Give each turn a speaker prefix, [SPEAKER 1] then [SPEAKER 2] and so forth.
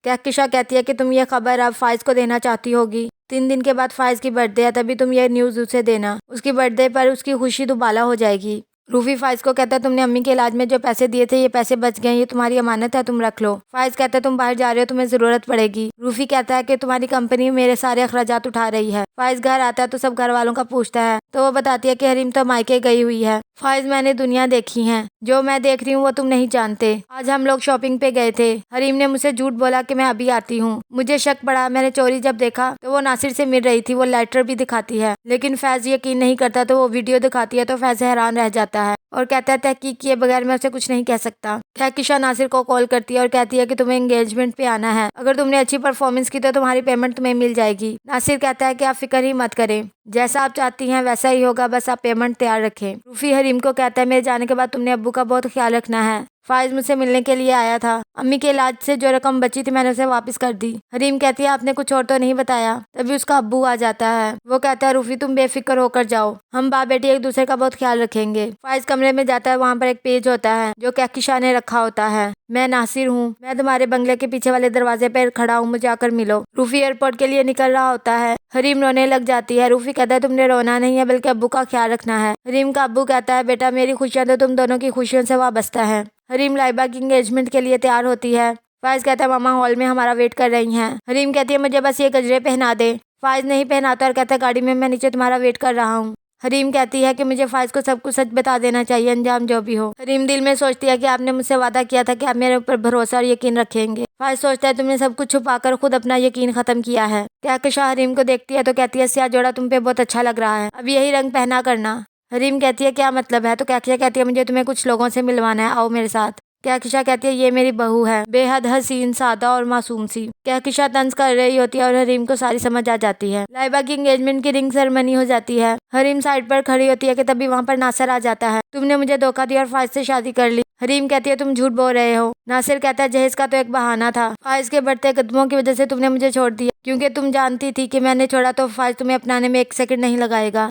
[SPEAKER 1] کہکشاں کہتی ہے کہ تم یہ خبر اب فائز کو دینا چاہتی ہوگی۔ 3 دن کے بعد فائز کی برتھ ڈے ہے، تبھی تم یہ نیوز اسے دینا، اس کی برتھ ڈے پر اس کی خوشی دوبالا ہو جائے گی۔ روفی فائز کو کہتا ہے تم نے امی کے علاج میں جو پیسے دیے تھے یہ پیسے بچ گئے، یہ تمہاری امانت ہے، تم رکھ لو۔ فائز کہتا ہے تم باہر جا رہے ہو، تمہیں ضرورت پڑے گی۔ روفی کہتا ہے کہ تمہاری کمپنی میرے سارے اخراجات اٹھا رہی ہے۔ فائز گھر آتا ہے تو سب گھر والوں کا پوچھتا ہے تو وہ بتاتی ہے کہ حریم تو مائکے گئی ہوئی ہے۔ فائز میں نے دنیا دیکھی ہے، جو میں دیکھ رہی ہوں وہ تم نہیں جانتے۔ آج ہم لوگ شاپنگ پہ گئے تھے، حریم نے مجھ سے جھوٹ بولا کہ میں ابھی آتی ہوں۔ مجھے شک پڑا، میں نے چوری جب دیکھا تو وہ ناصر سے مل رہی تھی، وہ لیٹر بھی دکھاتی ہے، لیکن فیض یقین نہیں کرتا تو وہ ویڈیو دکھاتی ہے تو فیض حیران رہ جاتا ہے اور کہتا ہے تحقیق کیے بغیر میں اسے کچھ نہیں کہہ سکتا۔ کہکشاں ناصر کو کال کرتی ہے اور کہتی ہے کہ تمہیں انگیجمنٹ پہ آنا ہے، اگر تم نے اچھی پرفارمنس کی تو تمہاری پیمنٹ تمہیں مل جائے گی۔ ناصر کہتا ہے کہ آپ فکر ہی مت کریں، جیسا آپ چاہتی ہیں ویسا ہی ہوگا، بس آپ پیمنٹ تیار رکھیں۔ روفی حریم کو کہتا ہے میرے جانے کے بعد تم نے ابو کا بہت خیال رکھنا ہے، فائز مجھ سے ملنے کے لیے آیا تھا، امی کے علاج سے جو رقم بچی تھی میں نے اسے واپس کر دی۔ حریم کہتی ہے آپ نے کچھ اور تو نہیں بتایا؟ تبھی اس کا ابو آ جاتا ہے، وہ کہتا ہے روفی تم بے فکر ہو کر جاؤ، ہم باپ بیٹی ایک دوسرے کا بہت خیال رکھیں گے۔ فائز کمرے میں جاتا ہے، وہاں پر ایک پیج ہوتا ہے جو کہکشاں نے رکھا ہوتا ہے، میں ناصر ہوں، میں تمہارے بنگلے کے پیچھے والے دروازے پر کھڑا ہوں، مجھے آ کر ملو۔ روفی ایئرپورٹ کے لیے نکل رہا ہوتا ہے، حریم رونے لگ جاتی ہے۔ روفی کہتا ہے تم نے رونا نہیں ہے بلکہ ابو کا خیال رکھنا ہے۔ حریم کا ابو کہتا ہے بیٹا میری خوشیاں تو تم دونوں کی خوشیوں سے وابستہ ہیں۔ حریم لائبہ کی انگیجمنٹ کے لیے تیار ہوتی ہے، فائز کہتا ہے ماما ہال میں ہمارا ویٹ کر رہی ہیں۔ حریم کہتی ہے مجھے بس یہ گجرے پہنا دے، فائز نہیں پہناتا اور کہتا ہے گاڑی میں نیچے تمہارا ویٹ کر رہا ہوں۔ حریم کہتی ہے کہ مجھے فائز کو سب کچھ سچ بتا دینا چاہیے، انجام جو بھی ہو۔ حریم دل میں سوچتی ہے کہ آپ نے مجھ سے وعدہ کیا تھا کہ آپ میرے اوپر بھروسہ اور یقین رکھیں گے۔ فائز سوچتا ہے تم نے سب کچھ چھپا کر خود اپنا یقین ختم کیا ہے۔ کہکشاں حریم کو دیکھتی ہے تو کہتی ہے سیاہ جوڑا تم پہ بہت اچھا لگ رہا ہے، اب یہی رنگ پہنا کرنا۔ حریم کہتی ہے کیا مطلب ہے؟ تو کہکشاں کہتی ہے مجھے تمہیں کچھ لوگوں سے ملوانا ہے، آؤ میرے ساتھ۔ کہکشاں کہتی ہے یہ میری بہو ہے، بے حد حسین، سادہ اور معصوم سی۔ کہکشاں طنز کر رہی ہوتی ہے اور حریم کو ساری سمجھ آ جاتی ہے۔ لائبہ کی انگیجمنٹ کی رنگ سیرمنی ہو جاتی ہے، حریم سائڈ پر کھڑی ہوتی ہے کہ تبھی وہاں پر ناصر آ جاتا ہے، تم نے مجھے دھوکہ دیا اور فائز سے شادی کر لی۔ حریم کہتی ہے تم جھوٹ بول رہے ہو۔ ناصر کہتا ہے جہیز کا تو ایک بہانہ تھا، فائز کے بڑھتے قدموں کی وجہ سے تم نے مجھے چھوڑ دیا، کیونکہ تم جانتی تھی کہ میں نے چھوڑا تو فائز تمہیں اپنانے میں 1 سیکنڈ نہیں لگائے گا۔